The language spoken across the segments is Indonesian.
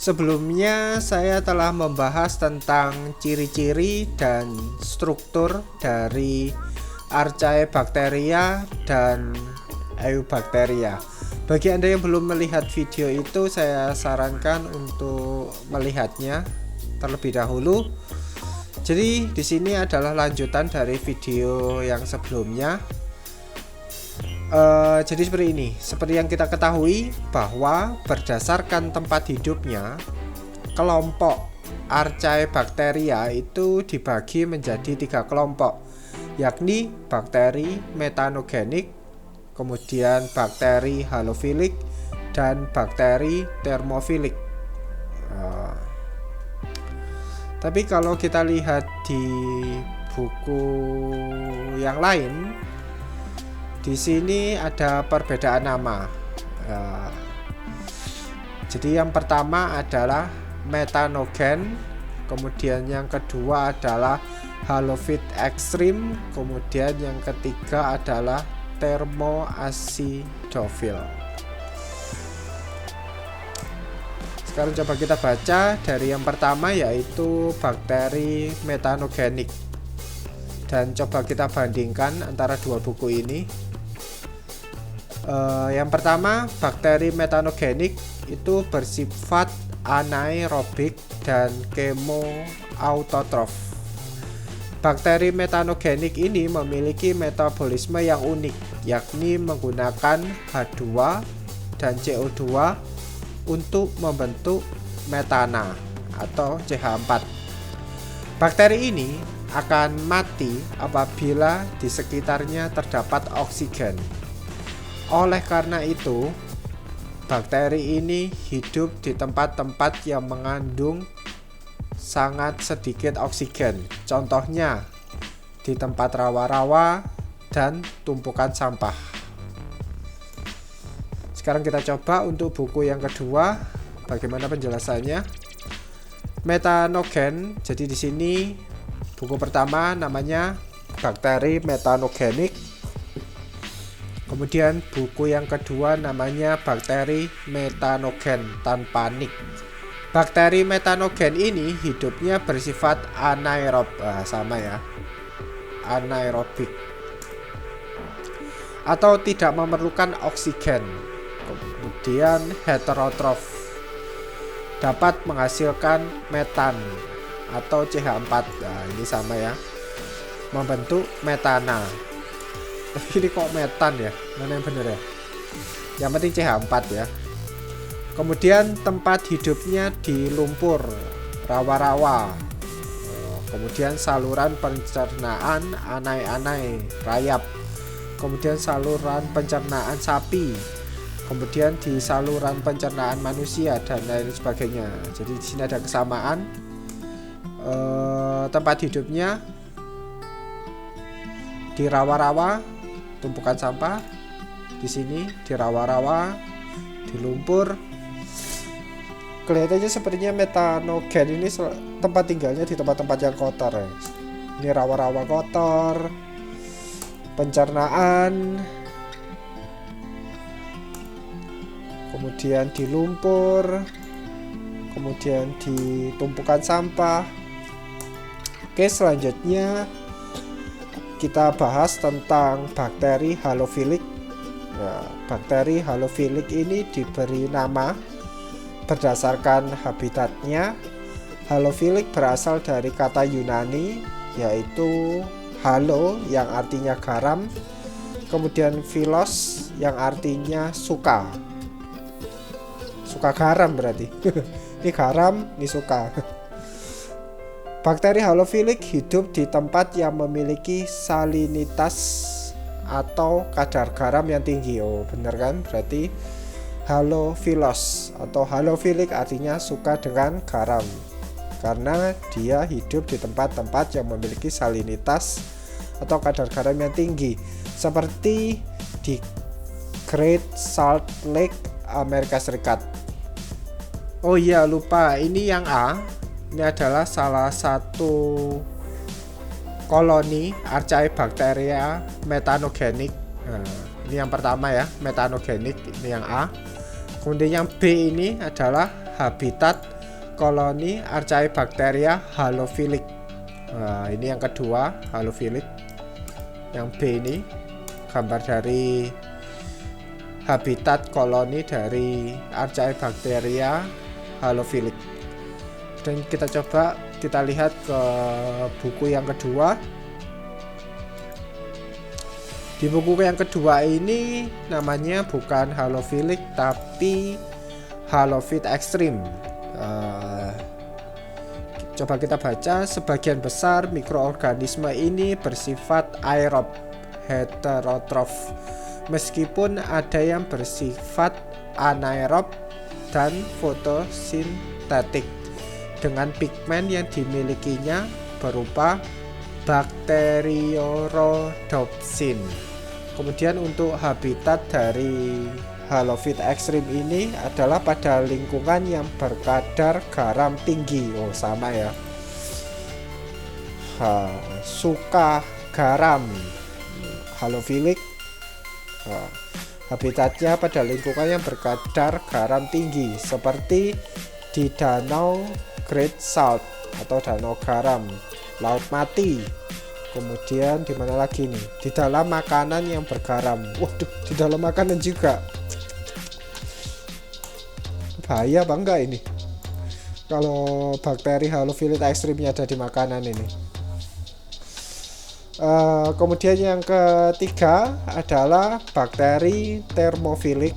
Sebelumnya saya telah membahas tentang ciri-ciri dan struktur dari Archaebacteria dan Eubacteria. Bagi Anda yang belum melihat video itu, saya sarankan untuk melihatnya terlebih dahulu. Jadi di sini adalah lanjutan dari video yang sebelumnya. Jadi seperti ini. Seperti yang kita ketahui bahwa berdasarkan tempat hidupnya, kelompok Archaebacteria itu dibagi menjadi 3 kelompok, yakni bakteri metanogenik, kemudian bakteri halofilik, dan bakteri termofilik. Tapi kalau kita lihat di buku yang lain, di sini ada perbedaan nama. Jadi yang pertama adalah metanogen, kemudian yang kedua adalah halofit ekstrim, kemudian yang ketiga adalah termoacidofil. Sekarang coba kita baca dari yang pertama, yaitu bakteri metanogenik, dan coba kita bandingkan antara dua buku ini. Yang pertama, bakteri metanogenik itu bersifat anaerobik dan kemoautotrof. Bakteri metanogenik ini memiliki metabolisme yang unik, yakni menggunakan H2 dan CO2 untuk membentuk metana atau CH4. Bakteri ini akan mati apabila di sekitarnya terdapat oksigen. Oleh karena itu, bakteri ini hidup di tempat-tempat yang mengandung sangat sedikit oksigen. Contohnya di tempat rawa-rawa dan tumpukan sampah. Sekarang kita coba untuk buku yang kedua, bagaimana penjelasannya. Metanogen. Jadi di sini buku pertama namanya bakteri metanogenik. Kemudian buku yang kedua namanya bakteri metanogen tanpa nik. Bakteri metanogen ini hidupnya bersifat anaerob, sama ya, anaerobik, atau tidak memerlukan oksigen. Kemudian heterotrof, dapat menghasilkan metan atau CH4. Nah, ini sama ya, membentuk metana. Tapi ini kok metan ya? Mana yang benar ya? Yang penting CH4 ya. Kemudian tempat hidupnya di lumpur, rawa-rawa. Kemudian saluran pencernaan anai-anai, rayap. Kemudian saluran pencernaan sapi. Kemudian di saluran pencernaan manusia dan lain sebagainya. Jadi di sini ada kesamaan. Tempat hidupnya di rawa-rawa, tumpukan sampah. Di sini di rawa-rawa, di lumpur. Kelihatannya sepertinya metanogen ini tempat tinggalnya di tempat-tempat yang kotor ya. Ini rawa-rawa kotor, pencernaan, kemudian di lumpur, kemudian di tumpukan sampah. Oke, selanjutnya kita bahas tentang bakteri halofilik. Nah, bakteri halofilik ini diberi nama berdasarkan habitatnya. Halofilik berasal dari kata Yunani, yaitu halo yang artinya garam, kemudian philos yang artinya suka. Suka garam berarti. Ini garam, ini suka. Bakteri halofilik hidup di tempat yang memiliki salinitas atau kadar garam yang tinggi. Oh, benar kan? Berarti halophilos atau halofilik artinya suka dengan garam, karena dia hidup di tempat-tempat yang memiliki salinitas atau kadar garam yang tinggi, seperti di Great Salt Lake, Amerika Serikat. Oh iya, lupa, ini yang A. Ini adalah salah satu koloni Archaebacteria metanogenik. Nah, ini yang pertama ya, metanogenik, ini yang A. Kemudian yang B ini adalah habitat koloni Archaebacteria halophilic. Nah, ini yang kedua, halophilic. Yang B ini gambar dari habitat koloni dari Archaebacteria halophilic. Dan kita coba kita lihat ke buku yang kedua. Di buku yang kedua ini namanya bukan halophilic tapi halophyte extreme. Coba kita baca, sebagian besar mikroorganisme ini bersifat aerob heterotrof, meskipun ada yang bersifat anaerob dan fotosintetik dengan pigmen yang dimilikinya berupa bakteriorodopsin. Kemudian untuk habitat dari halophyte extreme ini adalah pada lingkungan yang berkadar garam tinggi. Oh, sama ya. Suka garam. Halophilic. Habitatnya pada lingkungan yang berkadar garam tinggi seperti di danau Great Salt atau danau garam, laut mati. Kemudian di mana lagi nih? Di dalam makanan yang bergaram. Waduh, di dalam makanan juga. Bahaya apa enggak ini? Kalau bakteri halophilic extreme ada di makanan ini. Kemudian yang ketiga adalah bakteri thermophilic.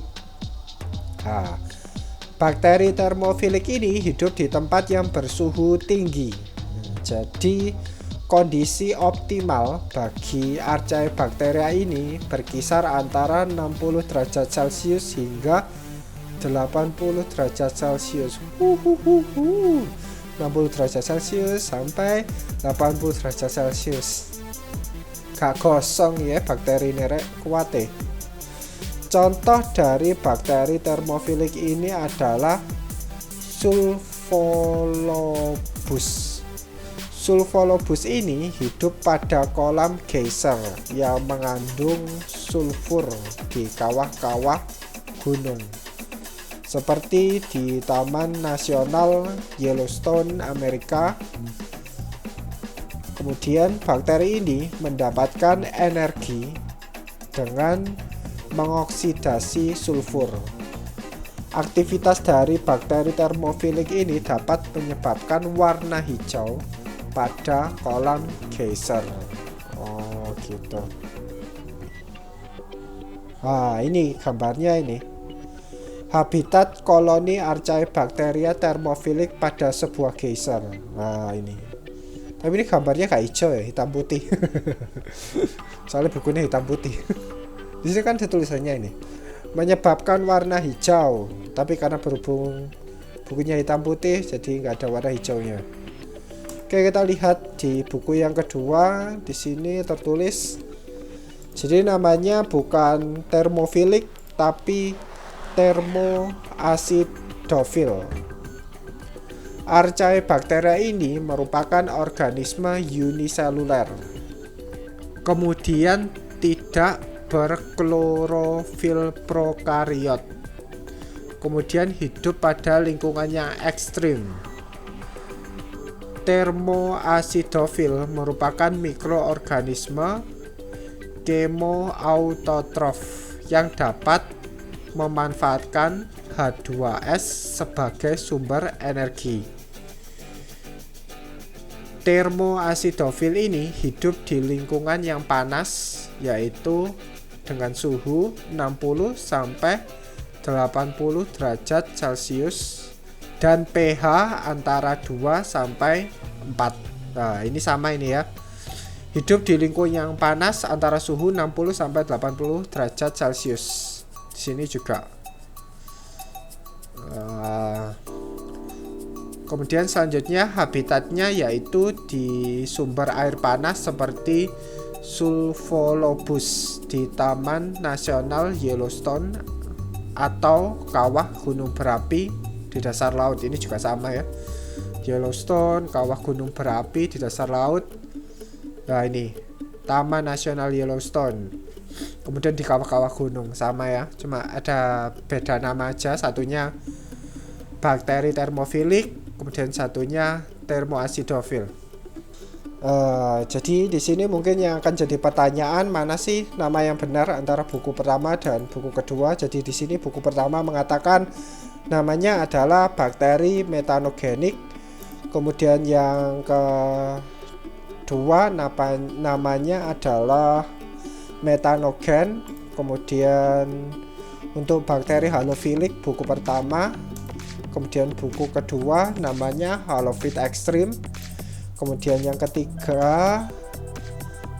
Bakteri thermophilic ini hidup di tempat yang bersuhu tinggi. Jadi kondisi optimal bagi Archaebacteria ini berkisar antara 60 derajat Celcius hingga 80 derajat Celcius. 60 derajat Celcius sampai 80 derajat Celcius. Gak gosong ya bakteri nerek kuate. Contoh dari bakteri thermophilic ini adalah Sulfolobus. Sulfolobus ini hidup pada kolam geyser yang mengandung sulfur di kawah-kawah gunung, seperti di Taman Nasional Yellowstone, Amerika. Kemudian bakteri ini mendapatkan energi dengan mengoksidasi sulfur. Aktivitas dari bakteri thermophilic ini dapat menyebabkan warna hijau pada kolam geyser. Oh gitu. Ini gambarnya ini. Habitat koloni Archaebacteria thermophilic pada sebuah geyser. Ini. Tapi ini gambarnya kayak hijau ya, hitam putih. Soalnya bukunya hitam putih. Di sini kan tulisannya ini menyebabkan warna hijau, tapi karena berhubung bukunya hitam putih jadi nggak ada warna hijaunya. Oke, kita lihat di buku yang kedua. Di sini tertulis, jadi namanya bukan thermophilic tapi thermoacidophil. Archaebacteria ini merupakan organisme uniseluler, kemudian tidak berklorofil prokariot, kemudian hidup pada lingkungan yang ekstrim. Thermoacidophil merupakan mikroorganisme kemoautotrof yang dapat memanfaatkan H2S sebagai sumber energi. Thermoacidophil ini hidup di lingkungan yang panas, yaitu dengan suhu 60 sampai 80 derajat Celcius dan pH antara 2 sampai 4. Nah, ini sama ini ya. Hidup di lingkungan yang panas antara suhu 60 sampai 80 derajat Celcius. Di sini juga. Kemudian selanjutnya habitatnya yaitu di sumber air panas seperti Sulfolobus di Taman Nasional Yellowstone atau kawah gunung berapi di dasar laut. Ini juga sama ya. Yellowstone, kawah gunung berapi di dasar laut. Nah, ini Taman Nasional Yellowstone. Kemudian di kawah-kawah gunung sama ya. Cuma ada beda nama aja. Satunya bakteri thermophilic, kemudian satunya termoasidofil. Jadi di sini mungkin yang akan jadi pertanyaan, mana sih nama yang benar antara buku pertama dan buku kedua. Jadi di sini buku pertama mengatakan namanya adalah bakteri metanogenik. Kemudian yang kedua namanya adalah metanogen. Kemudian untuk bakteri halofilik buku pertama. Kemudian buku kedua namanya halofit ekstrim. Kemudian yang ketiga,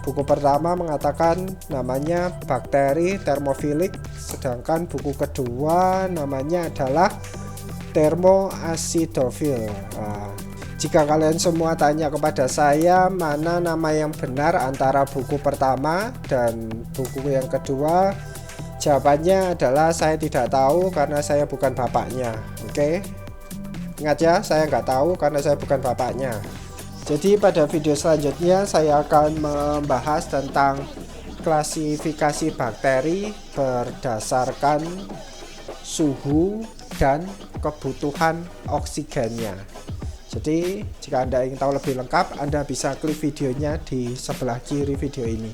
buku pertama mengatakan namanya bakteri termofilik, sedangkan buku kedua namanya adalah termoasidofil. Jika kalian semua tanya kepada saya mana nama yang benar antara buku pertama dan buku yang kedua, jawabannya adalah saya tidak tahu karena saya bukan bapaknya. Oke? Ingat ya, saya nggak tahu karena saya bukan bapaknya. Jadi pada video selanjutnya saya akan membahas tentang klasifikasi bakteri berdasarkan suhu dan kebutuhan oksigennya. Jadi jika Anda ingin tahu lebih lengkap, Anda bisa klik videonya di sebelah kiri video ini.